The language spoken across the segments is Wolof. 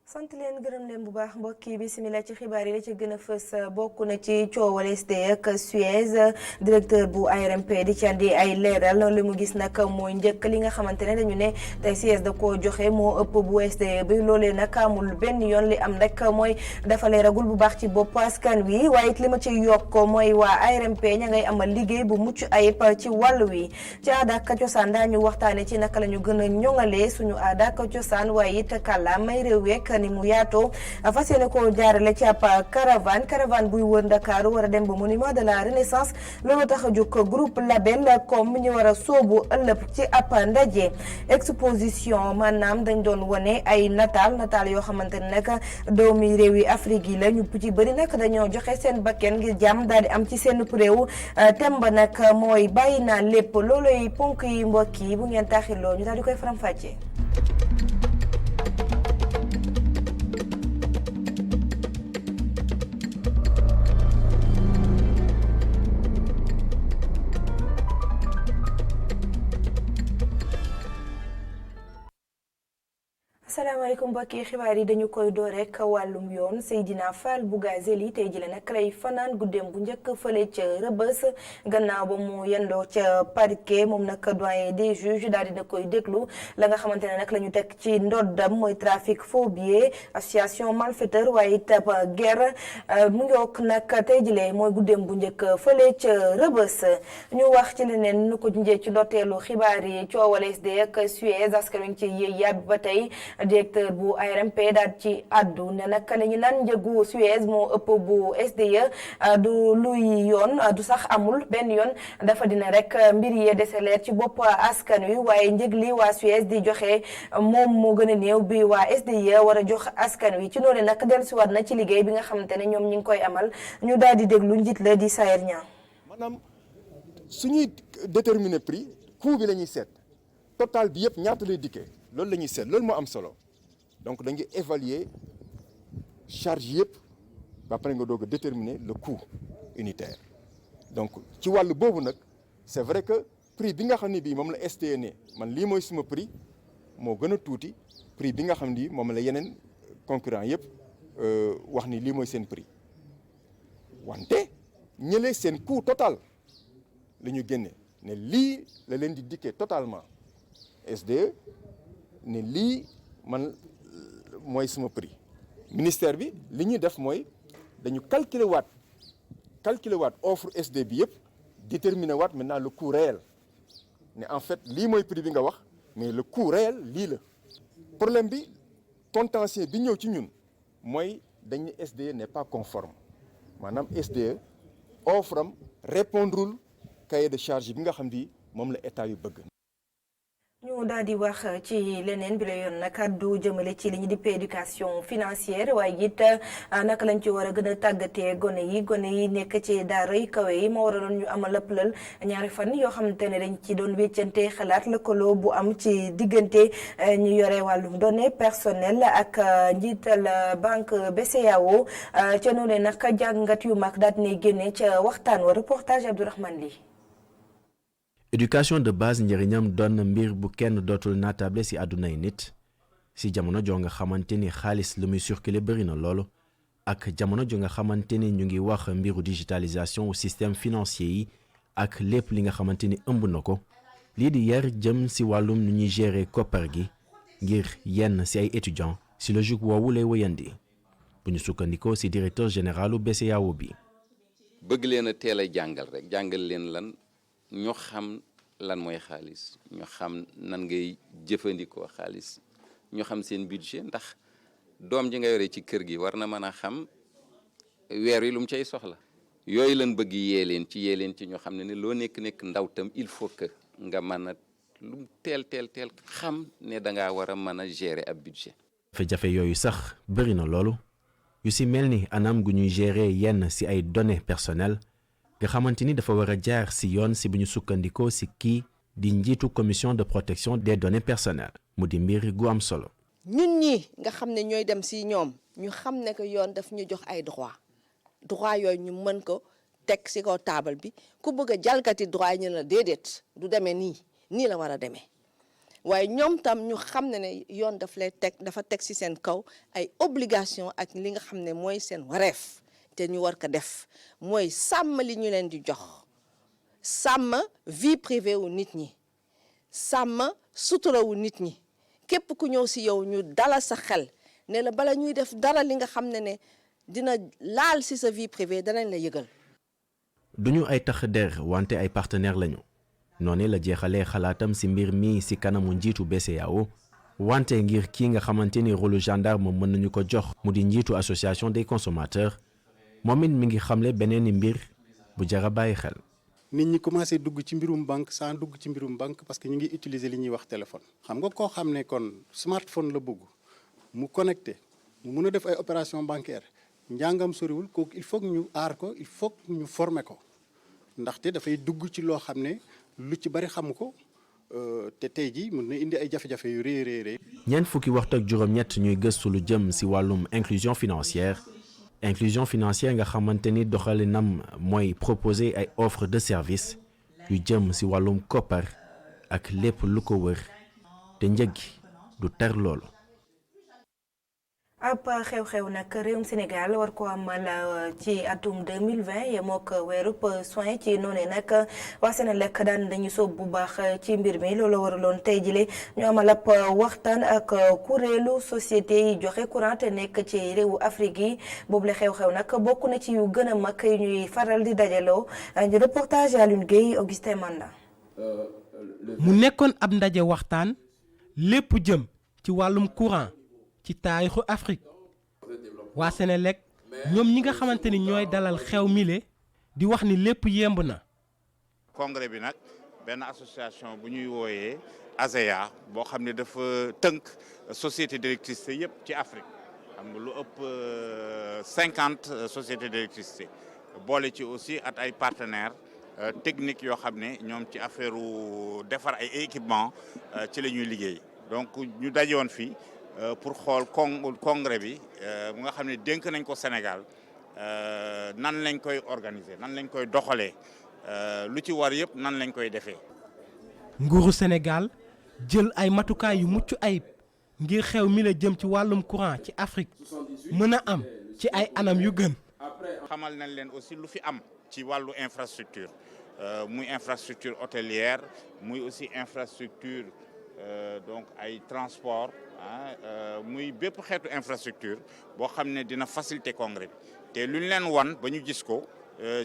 sant leen gërëm leen bu baax mbokk yi bisimilah ci xibaar yi la ci gën a fës bokk na ci coowal SDE ak Suez directeur bu ARMP di ci andi ay leeral li mu gis nag mooy njëkk li nga xamante ne dañu ne tey Suez da koo joxe moo ëpp bu SDE bi loolee nag amul benn yoon li am rek mooy dafa leeragul bu baax ci bopp askan wi waaye it li ma ci yokk mooy waa ARMP ña ngay amal liggéey bu mucc ayib ci wàll wi ci aada ak cosaan daañu waxtaane ci naka la ñu gën a ñoŋalee suñu aada ak cosaan waaye it kàllaamay réew yeeg ni mu yaatoo fas yéene ko jaarale ci ab caravane buy wër Ndakaaru war a dem ba monument de la Renaissance loolu tax a jóg groupe label comme ñu war a sóobu ëllëg ci ab ndaje exposition maanaam dañ doon wane ay nataal yoo xamante ne nag doomi réew yi Afrique yi la ñu ci bëri nag dañoo joxe seen bakken ngir jàmm daal di am ci seen réew thème ba nag mooy bàyyi naa lépp looloy ponk yi mbokk yi bu ngeen taaxiloo ñu daal di koy faram-fàccee. asalaamaaleykum mbokki xibaar yi dañu koy door rek wàllum yoon Seydina Fall Bougazelli tey jële nag lay fanaan guddeem bu njëkk fële ca Rëbës gannaaw ba mu yendoo ca parquet moom nag doyen des juges daal dina koy déglu la nga xamante ne nag la ñu teg ci ndoddam mooy trafic faux billets association malfaiteur waaye itam guerre mu ngi wokk nag tey jële mooy guddeem bu njëkk fële ca Rëbës ñu wax ci leneen nu ko junjee ci ndorteelu xibaar yi coowal SDE ak Suez askan wi ci yéey yàbb ba tey directeur bu ARMP daal ci addu ne nag la ñu naan njëgu Suez moo ëpp bu SDE du luy yoon du sax amul benn yoon dafa dina rek mbir yee dese leer ci bopp askan wi waaye njëg li waa Suez di joxe moom moo gën a néew bi waa SDE war a jox askan wi ci noonu nag dellusiwaat na ci liggéey bi nga xamante ne ñoom ñi ngi koy amal ñu daal di déglu njiit la di Sayer Niang. maanaam suñuy déterminer prix coût bi la ñuy seet total bi yëpp ñaata lay dikkee. loolu la ñuy seet loolu moo am solo donc dañuy évaluer charge yëpp ba pare nga doog a déterminer le coût unitaire donc ci wàllu boobu nag c'est vrai que prix bi nga xam ne bii moom la SDE ne man lii mooy suma prix moo gën a tuuti prix bi nga xam ni moom la yeneen concurrent yëpp wax ni lii mooy seen prix wante ñëlee seen coût total la ñu génne ne lii la leen di dikkee totalement SDE ne lii man mooy suma prix ministère bi li ñuy def mooy dañu calculer waat offre SDE bi yëpp déterminer waat maintenant le coût réel ne en fait lii mooy prix bi nga wax mais le coût réel lii la problème bi contentieux bi ñëw ci ñun mooy dañ ne SDE n'est pas conforme maanaam SDE offre am répondrul cahier de charge bi nga xam ni moom la état yu bëgg. ñu daal di wax ci leneen bi la yoon nag addu jëmale ci li ñu dippee éducation financière waaye it naka lañ ci war a gën a tàggatee gone yi nekk ci daara yi kawe yi moo waraloon ñu amal lëppalal ñaari fan yoo xamante ne dañ ci doon wéccante xalaat lëkkaloo bu am ci diggante ñu yore wàllum données personnelles ak njiital banque BCEAO ca noonu nag jàngat yu mag daal di ne génne ca waxtaan wa reportage Abdourahmane Ly. éducation de base njëriñam doon mbir bu kenn dootul naatable ci àddunay nit ci jamono joo nga xamante ni xaalis lu muy circuler bëri na loolu ak jamono jo nga xamante ni ñu ngi wax mbiru digitalisation au système financier yi ak lépp li nga xamante ni ëmb na ko lii di yar jëm ci wàllum nu ñuy gérer koppar gi ngir yenn ci ay étudiants ci logique woowu lay wëyandi bu ñu sukkandikoo ci directeur généralu BCEAO bi. bëgg leen a teel a jàngal leen lan. ñu xam lan mooy xaalis ñu xam nan ngay jëfandikoo xaalis ñu xam seen budget ndax doom ji nga yore ci kër gi war na mën a xam weer wi lu mu cay soxla yooyu lan bëgg yee leen ci ñu xam ne loo nekk ndaw tam il faut que nga mën a lu teel xam ne da ngaa war a mën a gérer ab budget. jafe-jafe yooyu sax bëri na loolu yu ci mel ni anam gu ñuy gérer yenn ci ay données personnelles. nga xamante ni dafa war a jaar ci yoon ci bu ñu sukkandikoo ci kii di njiitu commission de protection des données personnelles mu di mbir gu am solo. ñun ñi nga xam ne ñooy dem ci ñoom ñu xam ne que yoon daf ñu jox ay droit yooyu ñu mën ko teg ci kaw taabal bi ku bëgg a jalgati droit yi ñu la déedéet du demee nii la war a demee waaye ñoom tam ñu xam ne yoon dafa teg ci seen kaw ay obligation ak li nga xam ne mooy seen wareef te ñu war ko def mooy sàmm li ñu leen di jox sàmm vie privée wu nit ñi sàmm sutura wu nit ñi képp ku ñëw ci yow ñu dalal sa xel ne la bala ñuy def dara li nga xam ne dina laal ci sa vie privée danañ la yëgal. duñu ay tax der wante ay partenaire lañu noonu la jeexalee xalaatam ci mbir mi ci kanamu njiitu BCEAO wante ngir kii nga xamante ni rôle gendarme mën nañu ko jox mu di njiitu association des consommateurs moom it mi ngi xamle beneen mbir bu jara bàyyi xel. nit ñi commencé dugg ci mbirum banque sans dugg ci mbirum banque parce que ñu ngi utiliser li ñuy wax téléphone. xam nga koo xam ne kon smartphone la bëgg mu connecté mu mun a def ay opération bancaire njàngam soriwul kooku il faut que ñu aar ko il faut que ñu former ko ndaxte dafay dugg ci loo xam ne lu ci bari xamu ko te tey jii mën na indi ay jafe-jafe yu rëy. ñeent fukki waxtu ak juróom-ñett ñuy gëstu lu jëm ci wàllum inclusion financière nga xamante ni doxalinam mooy proposer ay offre de service yu jëm ci wàllum koppar ak lépp lu ko wër te njëg gi du tar loolu. ab xew-xew nag réewum Sénégal war ko amal ci atum 2020 yemoo ko weerub soin ci noonu nag waa Senelec daan dañu soob bu baax ci mbir mi loolu waraloon tey jile ñu amal ab waxtaan ak kuréelu société yi joxe courant te nekk ci réewu Afrique yi boobu la xew-xew nag bokk na ci yu gën a mag yu ñuy faral di dajaloo reportage Alioune Gueye Augustin Manda. mu nekkoon ab ndaje waxtaan lépp jëm ci wàllum courant. ci taarixu Afrique waa Senelec ñoom ñi nga xamante ni ñooy dalal xew mile di wax ni lépp yemb na. congrès bi nag benn association bu ñuy wooyee ASEA boo xam ne dafa tënk société d'électricité yëpp ci Afrique xam nga lu ëpp 50 sociétés d'électricité boole ci aussi at ay partenaires techniques yoo xam ne ñoom ci affaire defar ay équipement ci la ñuy liggéey donc ñu dajoon fii. pour xool congrès bi mu nga xam ne dénk nañ ko Sénégal nan lañ koy organiser nan lañ koy doxalee lu ci war yëpp nan lañ koy defee. nguuru Sénégal jël ay matukaay yu mucc ayib ngir xew mi la jëm ci wàllum courant ci Afrique mën a am ci ay anam yu gën. xamal nañ leen aussi lu fi am ci wàllu infrastructure muy infrastructure hôtelière muy aussi infrastructure donc ay transport. muy bépp xeetu infrastructure boo xam ne dina faciliter congrès bi te lu ñu leen wan ba ñu gis ko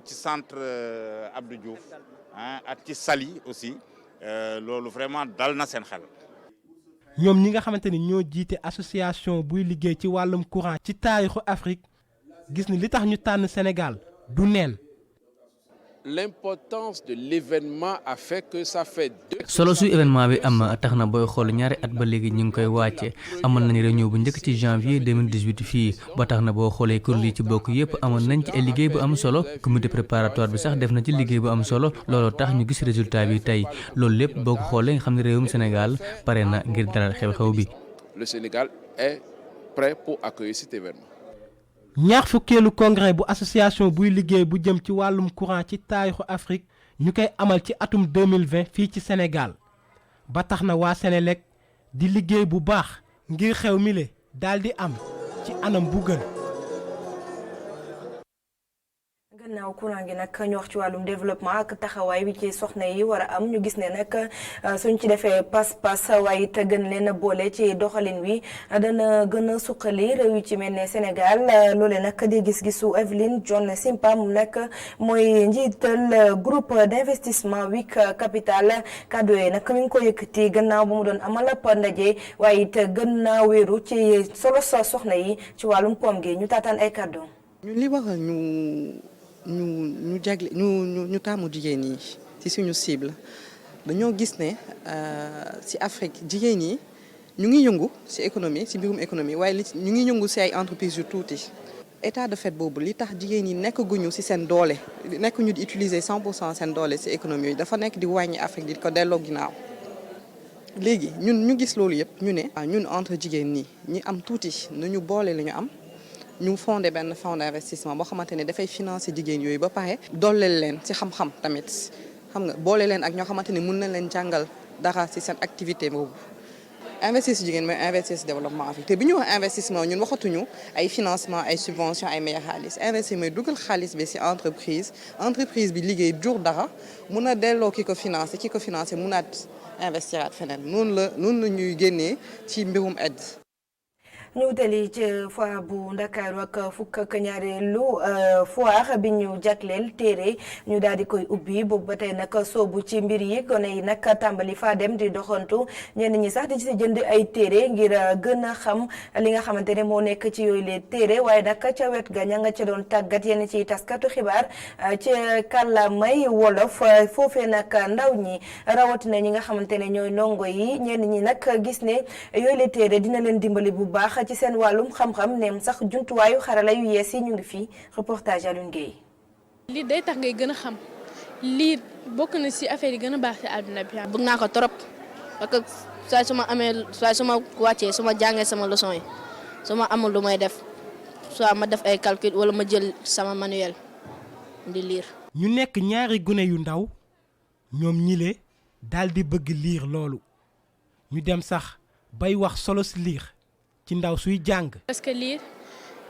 ci centre Abdou Diouf ak ci Saly aussi loolu vraiment dal na seen xel. ñoom ñi nga xamante ni ñoo jiite association buy liggéey ci wàllum courant ci taarixu Afrique gis ni li tax ñu tànn Sénégal du neen. L'importance de l'événement a fait que ça fait solo su événement bi am tax na booy xool ñaari at ba léegi ñu ngi koy wàcce amoon nañu réunion bu njëkk ci janvier 2018 fii ba tax na boo xoolee kuréel yi ci bokk yëpp amoon nañ ci ay liggéey bu am solo comité préparatoire bi sax def na ci liggéey bu am solo looloo tax ñu gis résultat bi tey loolu lépp boo ko xoolee nga xam ne réewum Sénégal pare na ngir dalal xew-xew bi. Le Sénégal est prêt pour accueillir cet événement. ñaar fukkeelu congrès bu association buy liggéey bu jëm ci wàllum courant ci taarixu Afrique ñu koy amal ci atum 2020 fii ci Sénégal ba tax na waa Senelec di liggéey bu baax ngir xew mile daal di am ci anam bu gën. gannaaw courant gi nag ñu wax ci wàllum développement ak taxawaay bi ci soxna yi war a am ñu gis ne nag suñ ci defee pas-pas waaye it gën leen a boole ci doxalin wi dana gën a suqali réew yu ci mel ne Sénégal loole nag di gis-gisu Evelyne John Simpa moom nag mooy njiital groupe d'investissement Wik Capital kàddu yi nag mi ngi ko yëkkati gannaaw ba mu doon amal ab ndaje waaye it gën naa wéeru ci solo sa soxna yi ci wàllum koom gi ñu taataan ay kàddu. ñu li waral ñu taamu jigéen yi ci suñu cible dañoo gis ne ci Afrique jigéen yi ñu ngi yëngu ci économie ci mbirum économie waaye ñu ngi yëngu ci ay entreprises yu tuuti. état de fait boobu li tax jigéen yi nekk guñu ci seen doole nekk ñu di utiliser 100% seen doole ci économie yi dafa nekk di wàññi Afrique di ko delloo ginnaaw. léegi ñun ñu gis loolu yëpp ñu ne ñun entre jigéen ñi am tuuti nañu boole li ñu am. ñu fondé benn fonds d'investissement boo xamante ne dafay financer jigéen yooyu ba pare dooleel leen ci xam-xam tamit xam nga boole leen ak ñoo xamante ne mën na leen jàngal dara ci seen activité boobu investir ci jigéen mooy investir ci développement Afrique te bi ñu wax investissement ñun waxatuñu ay financement ay subvention ay meilleur xaalis investir mooy dugal xaalis bi ci entreprise bi liggéey jur dara mun a delloo ki ko financé munaat investiraat feneen noonu la ñuy génnee ci mbirum aide. ñu wutali ci foire bu Ndakaaru ak fukk ak ñaareelu foire bi ñu jagleel téere ñu daal di koy ubbi boobu ba tey nag soobu ci mbir yi gone yi nag tàmbali faa dem di doxantu ñenn ñi sax di ci jënd ay téere ngir gën a xam li nga xamante ne moo nekk ci yooyu les téere waaye nag ca wet ga ña nga ca doon tàggat yenn ci taskatu xibaar ci kàllaamay wolof foofee nag ndaw ñi rawatina ñi nga xamante ne ñooy ndongo yi ñenn ñi nag gis ne yooyu les téere dina leen dimbali bu baax ci seen wàllum xam-xam neem sax jumtuwaayu xarala yu yees yi ñu ngi fi reportage Alioune Guèye. lii day tax ngay gën a xam lii bokk na ci affaire yi gën a baax ci àdduna bi. bëgg naa ko trop parce que saa su ma wàccee su ma jàngee sama leçon yi su ma amul lu may def soit ma def ay calcul wala ma jël sama manuel di lire. ñu nekk ñaari gune yu ndaw ñoom ñile daal di bëgg lire loolu ñu dem sax bay wax solo si lire. ci ndaw suy jàng. parce que lire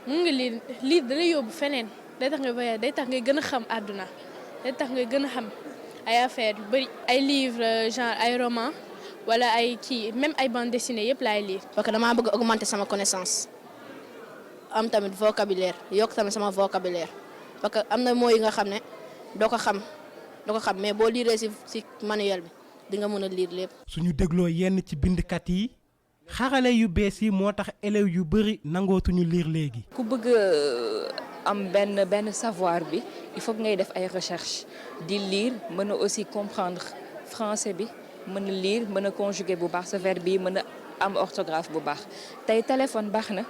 mun nga lire da lay yóbbu feneen day tax nga voyage day tax ngay gën a xam àdduna day tax ngay gën a xam ay affaires yu bari ay livres genre ay romans wala ay kii même ay bandes dessinées yëpp laay lire. parce que damaa bëgg augmenter sama connaissance am tamit vocabulaire yokk tamit sama vocabulaire parce que am na mots yi nga xam ne doo ko xam mais boo lire ci manuel bi di nga mën a lire lépp. suñu dégloo yenn ci bindkat yi. xarale yu bees yi moo tax élèves yu bëri nangootuñu lire léegi. ku bëgg am benn savoir bi il faut que ngay def ay recherche di lire mën a aussi comprendre français bi mën a lire mën a conjuguer bu baax sa verbe bi mën a am orthographe bu baax tey téléphone baax na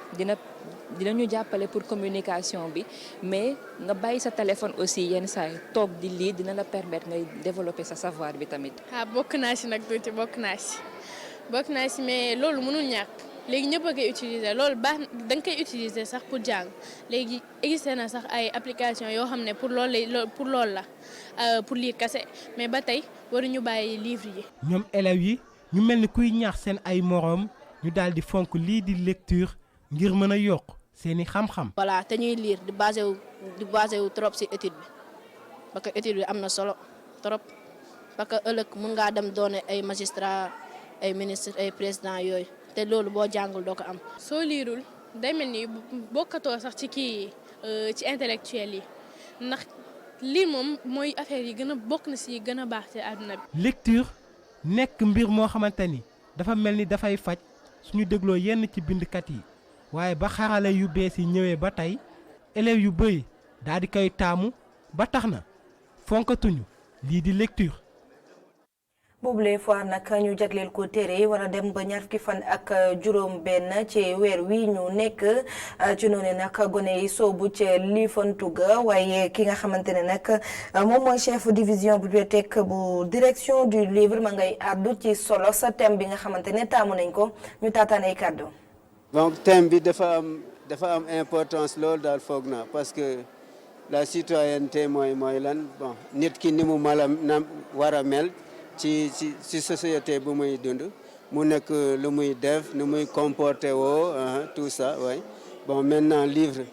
dinañu jàppale pour communication bi mais nga bàyyi sa téléphone aussi yenn saa yi toog di lire dina la permettre ngay développer sa savoir bi tamit. bokk naa si nag tuuti bokk naa si mais loolu mënul ñàkk léegi ñëpp a koy utiliser loolu baax da nga koy utiliser sax pour jàng léegi existé na sax ay application yoo xam ne pour loolu la pour lire kese mais ba tey waruñu bàyyi livre yi. ñoom élèves yi ñu mel ni kuy ñaax seen ay moroom ñu daal di fonk lii di lecture ngir mën a yokk seeni xam-xam. voilà te ñuy lire di basé wu trop ci étude bi parce que étude bi am na solo trop parce que ëllëg mun ngaa dem doone ay magistrat ay ministre ay président yooyu te loolu boo jàngul doo ko am. soo liirul day mel ni bokkatoo sax ci kii ci intellectuel yi ndax lii moom mooy affaire yi gën a bokk na si gën a baax ci àdduna bi. lecture nekk mbir moo xamante ni dafa mel ni dafay faj suñu dégloo yenn ci bindkat yi waaye ba xarale yu bees yi ñëwee ba tey élèves yu bëri daal di koy taamu ba tax na fonkatuñu lii di lecture. boobule foire nag ñu jagleel ko téere yi war a dem ba ñaar fukki fan ak juróom benn ci weer wi ñu nekk ci noonu nag gone yi soobu ci liifantu ga waaye ki nga xamante ne nag moom mooy chef division bibliothèque bu direction du livre ma ngay àddu ci solo sa thème bi nga xamante ne taamu nañ ko ñu taataan ay kàddu. donc thème bi dafa am importance loolu daal foog naa parce que la citoyenneté mooy lan bon nit ki ni mu war a mel. ci société bu muy dund mu nekk lu muy def nu muy comporté woo tout ça ouais. Bon maintenant livre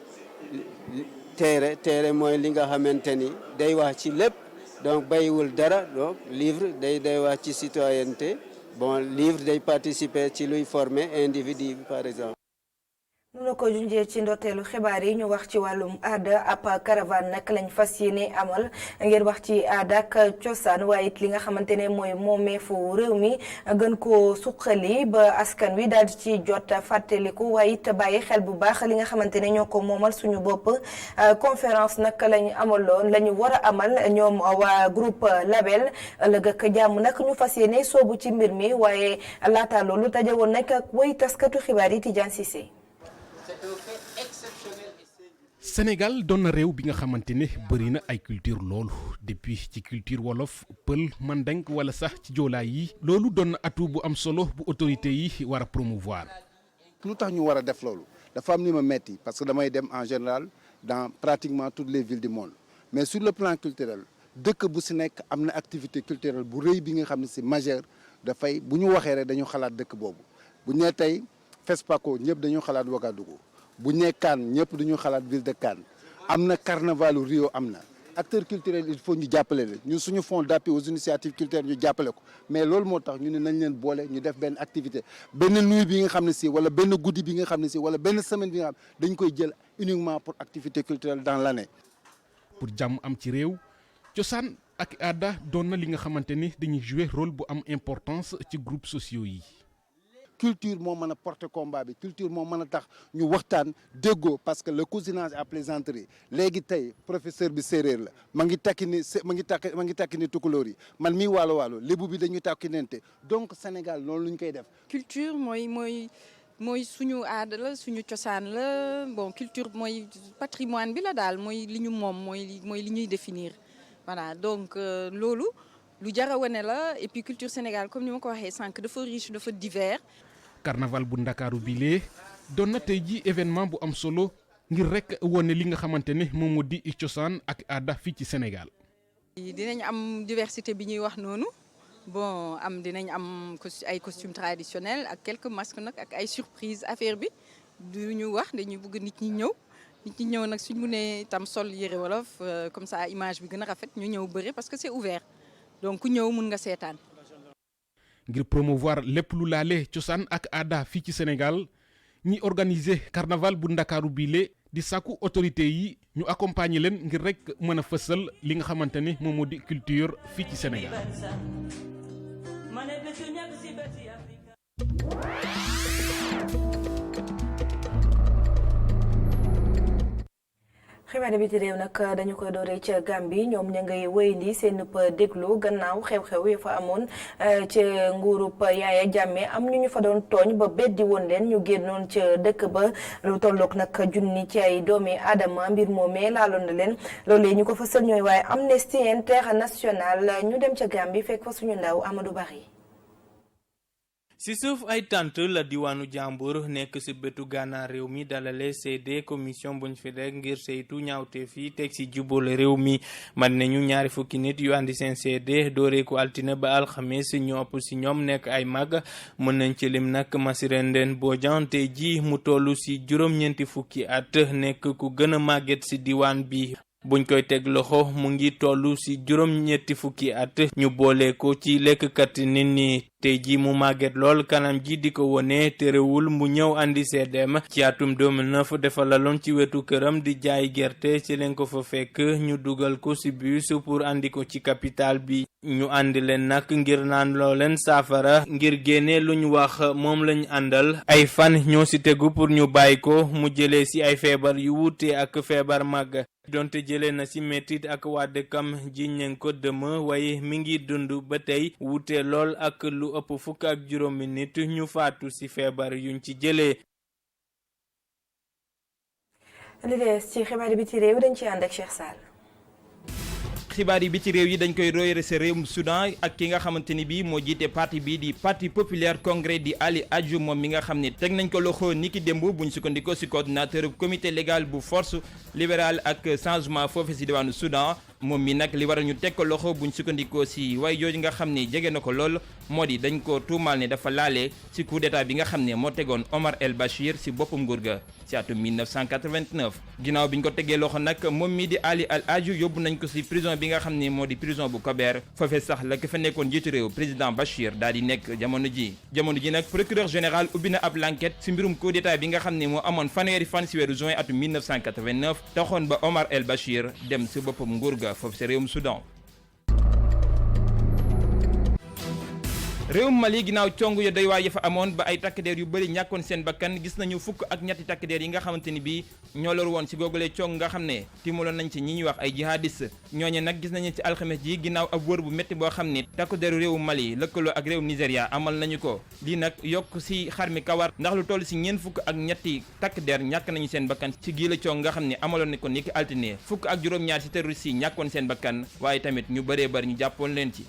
téere mooy li nga xamante ni day wax ci lépp donc bàyyiwul dara donc livre day wax ci citoyenneté bon livre day participer ci luy former individu par exemple. nu la ko junjee ci ndorteelu xibaar yi ñu wax ci wàllum aada ab caravane nag lañ fas yéene amal ngir wax ci aada ak cosaan waaye it li nga xamante ne mooy moomeefu réew mi gën koo suqali ba askan wi daal di ci jot fàttaliku waaye it bàyyi xel bu baax li nga xamante ne ñoo ko moomal suñu bopp conférence nag lañu amaloon la ñu war a amal ñoom waa groupe label ëllëg ak jàmm nag ñu fas yéene soobu ci mbir mi waaye laata loolu tajawoon nag ak way taskatu xibaar yi Tidiane Cissé. Sénégal doon na réew bi nga xamante ne bëri na ay culture loolu depuis ci culture wolof pël mandeng wala sax ci joolaay yi loolu doon na atu bu am solo bu autorité yi war a promouvoir. lu tax ñu war a def loolu dafa am ni ma metti parce que damay dem en général dans pratiquement toutes les villes du monde mais sur le plan culturel dëkk bu si nekk am na activité culturelle bu rëy bi nga xam ne c'est majeur dafay bu ñu waxee rek dañu xalaat dëkk boobu bu ñu nee tey FESPACO ñëpp dañu xalaat Ouagadougou bu ñu nee Cannes ñëpp dañu xalaat ville de Cannes am na carnavalu Rio am na acteurs culturels il faut ñu jàppale leen ñun suñu fonds d'appui aux initiatives culturelles ñu jàppale ko mais loolu moo tax ñu ne nañ leen boole ñu def benn activité benn nuit bi nga xam ne si wala benn guddi bi nga xam ne si wala benn semaine bi nga xam dañ koy jël uniquement pour activité culturelle dans l'année. pour jàmm am ci réew cosaan ak aada doon na li nga xamante ni dañuy jouer rôle bu am importance ci groupes sociaux yi. culture moo mën a porter combat bi culture moo mën a tax ñu waxtaan déggoo parce que le cousinage à plaisanterie léegi tey professeur bi séeréer la ma ngi takki ni tukulóor yi man mii waalo lébu bi dañuy takki nente donc Sénégal noonu lu ñu koy def. culture mooy suñu aada la suñu cosaan la bon culture mooy patrimoine bi la daal mooy li ñu moom mooy li ñuy définir voilà donc loolu lu jar a wane la et puis culture Sénégal comme ni ma ko waxee sànq dafa riche dafa divers. carnaval bu ndakaaru bilee doon na tey ji événement bu am solo ngir rek wone li nga xamante ne moom moo di cosaan ak aada fii ci Sénégal. dinañ am diversité bi ñuy wax noonu bon dinañ am ay costumes traditionnels ak quelques masques nag ak ay surprises affaire bi du ñu wax dañuy bëgg nit ñi ñëw nag suñ mënee itam sol yëre wolof comme ça image bi gën a rafet ñu ñëw bëre parce que c'est ouvert donc ku ñëw mun nga seetaan. ngir promouvoir lépp lu laale cosaan ak aada fii ci Sénégal ñi organiser carnaval bu ndakaaru biile di sàkku autorité yi ñu accompagner leen ngir rek mën a fësal li nga xamante ni moom moo di culture fii ci Sénégal. xibaar bi ci réew nag dañu koy dooree ca Gambie ñoom ña ngay wéyandi seen déglu gannaaw xew-xew ya fa amoon ca nguurub Yaaya Jammeh am ñu fa doon tooñ ba beddi woon leen ñu génnoon ca dëkk ba lu tolloog nag junni ci ay doomi aadama mbir moomee laaloon na leen loolu ñu ko fësal ñooy waaye Amnesty International ñu dem ca Gambie fekk fa suñu ndaw Amadou Bari. ci suuf ay tant la diwaanu jàmbur nekk ci bëtu gànnaar réew mi dalale CD commission buñ fi rek ngir saytu ñaawte fii teg ci jubale réew mi man nañu ñaari fukki nit yu andi seen CD dooree ko altine ba alxames ñu ëpp ci ñoom nekk ay mag mën nañ ci lim nag Masirenden Bojang te ji mu toll ci juróom-ñeenti fukki at nekk ku gën a màgget ci diwaan bi buñ koy teg loxo mu ngi toll ci juróom-ñetti fukki at ñu boole ko ci lekkkat nit ñi tey ji mu màgget lool kanam ji di ko wone terewul mu ñëw andi seedeem ci atum 2009 dafa laloon ci wetu këram di jaay gerte ci leen ko fa fekk ñu dugal ko ci bus pour andi ko ci capital bi ñu andi leen nag ngir naan loo leen saafara ngir génne luñ wax moom lañ àndal ay fan ñoo ci tegu pour ñu bàyyi ko mu jëlee ci ay feebar yu wuute ak feebar màgg donte jëlee na ci metit ak waa dëkkam jiñ nañ ko dëmm waaye mi ngi dund ba tey wuute lool ak lu ëpp fukk ak juróomi nit ñu faatu ci feebar yuñ ci jëlee. li des ci xibaar bi ci réew dañ ci ànd ak Cheikh Sall. xibaar yi bi ci réew yi dañ koy royere sa réewum Soudan ak ki nga xamante ni bii moo jiite parti bii di parti populaire congrès di Ali Adjou moom mi nga xam ne teg nañ ko loxo niki démb buñ sukkandikoo si coordinateur comité légal bu force libérale ak changement foofu si diwaanu Soudan moom mi nag li waral ñu teg ko loxo buñ sukkandikoo si waaye jooju nga xam ne jege na ko lool moo di dañ ko tuumaal ne dafa laale si coup d'état bi nga xam ne moo tegoon Omar El Bachir si boppam nguur ga si atum 1989 ginnaaw bi ñu ko tegee loxo nag moom mi di Ali Al Adjou yóbbu nañ ko si prison bi nga xam ne moo di prison bu Kober foofee sax la ka fa nekkoon jiitu réew président Bachir daal di nekk jamono ji nag procureur général ubbi na ab l'enquête si mbirum coup d'état bi nga xam ne moo amoon fanweeri fan si weeru juin atum 1989 taxoon ba Omar El Bachir dem si boppam nguur ga foofu si réewum Soudan. réewum Mali ginnaaw cong ya doy waar ya fa amoon ba ay takk der yu bëri ñàkkoon seen bakkan gis nañu fukk ak ñetti takk der yi nga xamante ni bii ñoo lor woon ci googule cong nga xam ne timaloon nañ ci ñi ñuy wax ay jihadiste ñooñe nag gis nañu ci alxames ji ginnaaw ab wër bu métti boo xam ne takk deru réewum Mali lëkkaloo ak réewum Nigéria amal nañu ko lii nag yokk ci xar mi kawar ndax lu toll ci ñeent fukk ak ñetti takk der ñàkk nañu seen bakkan ci gii la cong nga xam ne amaloon na ko niki altine fukk ak juróom-ñaar ci terroriste yi ñàkkoon seen bakkan waaye tamit ñu bëree bëri ñu jàppoon leen ci.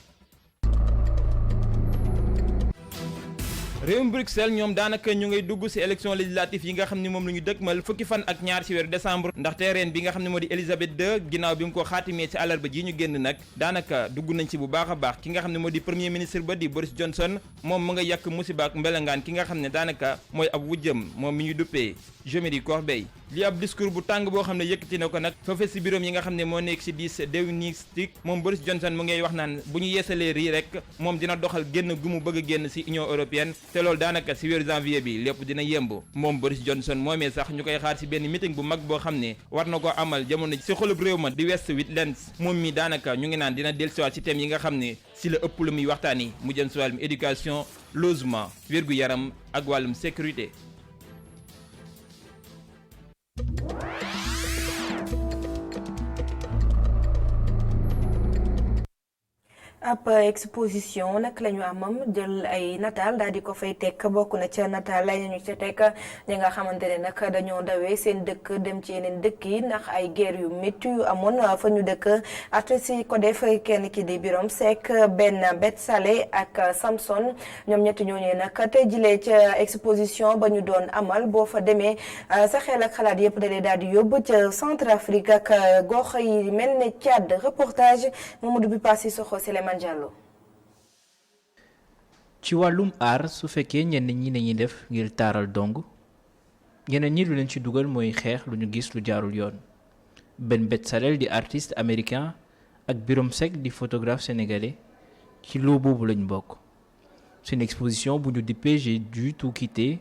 réewum Bruxelles ñoom daanaka ñu ngay dugg ci élection législative yi nga xam ne moom la ñu dëkkmal fukki fan ak ñaar ci weeru décembre ndaxte reen bi nga xam ne moo di Elisabeth II ginnaaw bi mu ko xaatimee ci àllarba ji ñu génn nag daanaka dugg nañ ci bu baax a baax ki nga xam ne moo di premier ministre ba di Boris Johnson moom mu nga yàq musiba ak mbelangaan ki nga xam ne daanaka mooy ab wujjëm moom mi ñu duppee Jérémy Corbyn li ab discours bu tàng boo xam ne yëkkati na ko nag foofe ci bureau yi nga xam ne moo nekk ci 10 Downing Street moom Boris Johnson mu ngay wax naan bu ñu yeesalee rii rek moom dina doxal génn gu mu bëgg a génn ci Union européenne te loolu daanaka ci weeru janvier bi lépp dina yemb moom Boris Johnson moomee sax ñu koy xaar ci benn meeting bu mag boo xam ne war na ko amal jamono ci xolub réew ma di West Midlands moom mi daanaka ñu ngi naan dina dellusiwaat ci thème yi nga xam ne ci la ëpp lu muy waxtaani mu jëm ci wàllum éducation logement wér-gu-yaram ak wàllum sécurité. ab exposition nag la ñu amam jël ay nataal daal di ko fay teg bokk na ca nataal la ñu ca teg ñi nga xamante ne nag dañoo dawee seen dëkk dem ci yeneen dëkk yi ndax ay guerre yu métti yu amoon fa ñu dëkk artiste ko def kenn ki di Birom Seck benn Bet Salé ak Samson ñoom ñetti ñooñee nag tey jilee ca exposition ba ñu doon amal boo fa demee sa xel ak xalaat yëpp dalee daal di yóbbu ca Centrafrique ak gox yi mel ne Tchad reportage Mamadou bi passé soxo Souleymane Diallo. ci wàllum aar su fekkee ñenn ñi dañuy def ngir taaral dong ñeneen ñi lu leen ci dugal mooy xeex lu ñu gis lu jaarul yoon Ben Bet Salel di artiste américain ak Birom Seck di photographe sénégalais ci loo boobu lañ bokk seen exposition bu ñu dippee j'ai dû tout quitter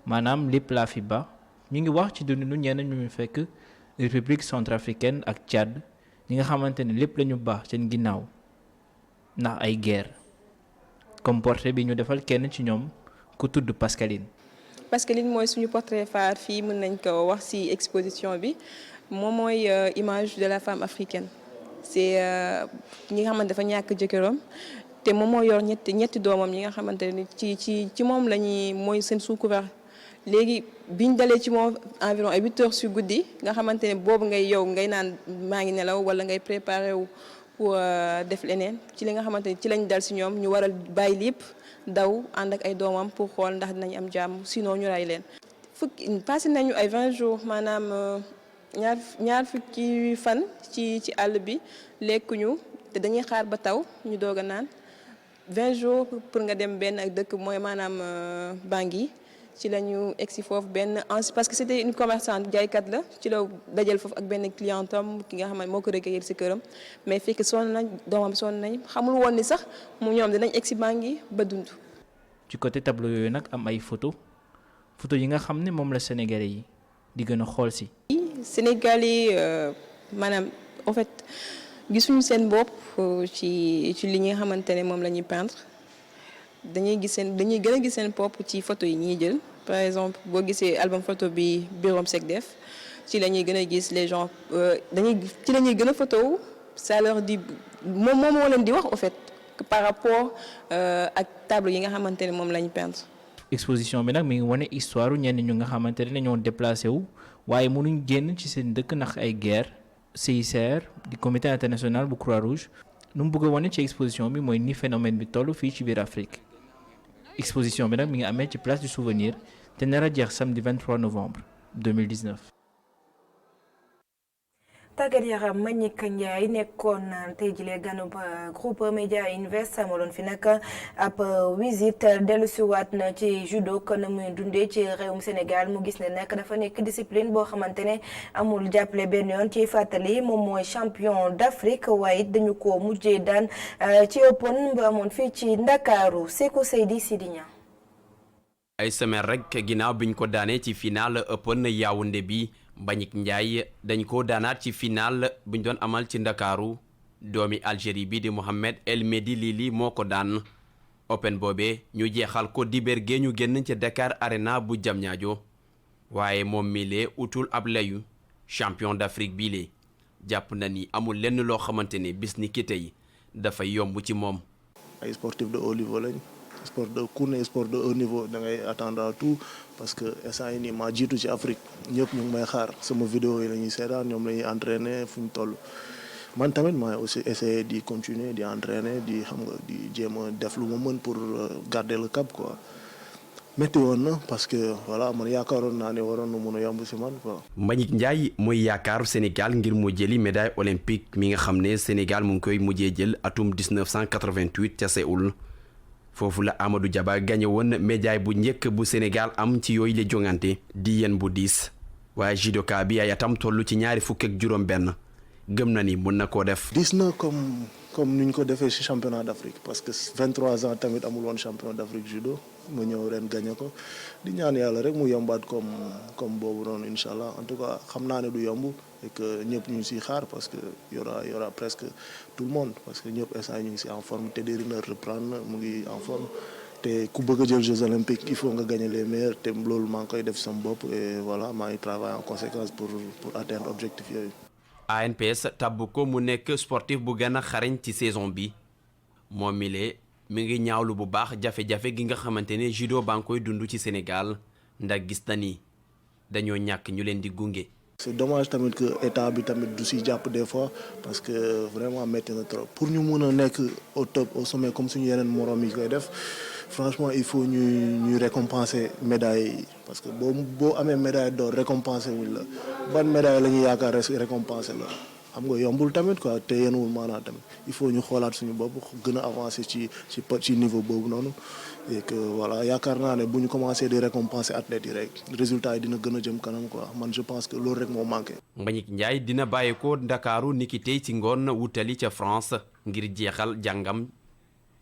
maanaam lépp laa fi ba ñu ngi wax ci dundinu ñenn ñu fekk république centrafricaine ak Tchad ñi nga xamante ne lépp lañu baax seen ginnaaw ndax ay guerre comme portrait bi ñu defal kenn ci ñoom ku tudd Pascaline. Pascaline mooy suñu portrait phare fii mën nañ ko wax ci exposition bi moom mooy image de la femme africaine c'est ñi nga xamante dafa ñàkk jëkkëram te moom moo yor ñetti doomam ñi nga xamante ni ci moom la ñuy mooy seen sous-couvert léegi biñ dalee ci moom environ ay 8 heures su guddi nga xamante ne boobu ngay yow ngay naan maa ngi nelaw wala ngay préparé wu pour def leneen ci li nga xamante ni ci lañ dal ci ñoom ñu waral bàyyi lépp daw ànd ak ay doomam pour xool ndax dinañ am jàmm sinon ñu ray leen. passé nañu ay 20 jours maanaam ñaar fukki fan ci àll bi lekkuñu te dañuy xaar ba taw ñu doog a naan 20 jours pour nga dem benn ak dëkk mooy maanaam Bangui ci la ñu egsi foofu benn parce que c'était une commerçante jaaykat la ci la dajal foofu ak benn clientam ki nga xam ne moo ko recueillir ci këram mais fekk sonn nañ doomam sonn nañ xamul woon ni sax mu ñoom dinañ egsi Bangui ba dund. ci côté tableau yooyu nag am ay photo yi nga xam ne moom la Sénégalais yi di gën a xool si. Sénégalais yi maanaam en fait gisuñu seen bopp ci li nga xamante ne moom la ñuy peindre dañuy gën a gis seen bopp ci photo yi ñuy jël par exemple boo gisee album photo bi Birom Seck def ci la ñuy gën a gis les gens ci la ñuy gën a photo ça leur dit moom moo leen di wax au fait par rapport ak tableau yi nga xamante ne moom la ñu peindre. exposition bi nag mi ngi wane histoire ñenn ñu nga xamante ne ñoo déplacé wu waaye mënuñ génn ci seen dëkk ndax ay guerre CICR di comité international bu Croix-Rouge lu mu bëgg a wane ci exposition bi mooy ni phénomène bi toll fii ci biir Afrique exposition bi nag mi ngi amee ci place du souvenir te nar a jeex samedi 23 novembre 2019. tàggat yaram Mbagnick Ndiaye nekkoon tey jii ganub groupe Média Invest amaloon fi nag ab visite dellusiwaat na ci judo kon na muy dundee ci réewum Sénégal mu gis ne nag dafa nekk discipline boo xamante ne amul jàppale benn yoon ci fàttali moom mooy champion d'Afrique waaye dañu ko mujjee daan ci Open bu amoon fii ci Ndakaaru Sékou Seydi Sidiña ay semaine rek ginnaaw biñ ko daanee ci final Open Yaoundé bi Mbagnick Ndiaye dañ ko daanaat ci final buñ doon amal ci Ndakaaru doomi Algérie bi di Mohamed El Medi Lili moo ko daan Open boobee ñu jeexal ko dibéer gee ñu génn ca Dakar Arena bu Diamniadio waaye moom milee utul ab layu champion d'Afrique bii lee jàpp na ni amul lenn loo xamante ne bis ni ki tey dafay yomb ci moom. ay sportif de haut niveau lañ sport de ku ne sport de haut niveau da ngay attendre à tout parce que instant yi nii maa jiitu ci Afrique ñëpp ñu ngi may xaar sama vidéo yi la ñuy seetaan ñoom la ñuy entraîner fu ñu toll. man tamit maa aussi essayer di continuer di entraîner di xam nga di jéem a def lu ma mën pour garder le cap quoi métti woon na parce que voilà man yaakaaroon naa ne waroon na mun a yomb si man quoi. Mbagnick Ndiaye mooy yaakaaru Sénégal ngir mu jëli médaille olympique mi nga xam ne Sénégal mu ngi koy mujjee jël atum 1988 ca Séoul foofu la Amadou Diaba gagné woon médaille bu njëkk bu Sénégal am ci yooyu la jongante di yéen bu 10 waaye judoka bi ay atam toll ci ñaari fukk ak juróom-benn gëm na ni mun na koo def. 10 na comme ni ñu ko defee ci championnat d'Afrique parce que 23 ans tamit amul woon champion d'Afrique judo ma ñëw ren gagné ko di ñaan yàlla rek mu yombaat comme boobu noonu incha allah en tout cas xam naa ne du yomb et que ñëpp ñu ngi siy xaar parce que y aura presque tout le monde parce que ñëpp instant ñu ngi si en forme te Riner reprendre mu ngi en forme te ku bëgg a jël Jeux olympiques il faut nga gagner les meilleurs te loolu maa ngi koy def sama bopp et voilà maa ngi travailler en conséquence pour atteindre objectif yooyu. ANPS tabb ko mu nekk sportif bu gën a xarañ ci saison bi moom mi ngi ñaawlu bu baax jafe-jafe gi nga xamante ne judo baa ngi koy dund ci Sénégal ndax gis na ni dañoo ñàkk ñu leen di gunge. c'est dommage tamit que état bi tamit du si jàpp des fois parce que vraiment métti na trop pour ñu mun a nekk au top au sommet comme suñu yeneen morom yi koy def franchement il faut ñuy récompenser médailles yi parce que boo amee médaille d'or récompenser wuñ la ban médaille la ñuy yaakaar récompenser la xam nga yombul tamit quoi te yenuwul maanaam tamit il faut ñu xoolaat suñu bopp gën a avancer ci niveau boobu noonu et que voilà yaakaar naa ne bu ñu commencé di récompenser athlètes yi rek résultat yi dina gën a jëm kanam quoi man je pense que loolu rek moo manqué. Mbagnick Ndiaye dina bàyyeekoo Ndakaaru niki tey ci ngoon wutali ca France ngir jeexal jàngam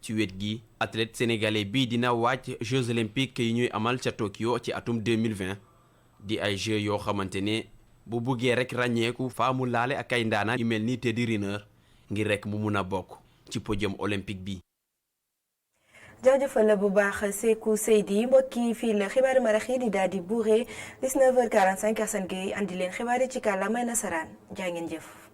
ci wet gi athlète sénégalais bii dina wàcc Jeux olympiques yi ñuy amal ca Tokyo ci atum 2020 di ay Jeux yoo xamante ne bu buggee rek ràññeeku faa mu laale ak ay ndaanaan yu mel ni Teddy Riner ngir rek mu mun a bokk ci podium olympique bi. jaajëfal bu baax Sékou Seydi mbokki fii la xibaari marax yi di daal di buuree 19h45 Assane Gueye andi leen xibaari ci kàllaamay nasaraan jaa ngeen jëf.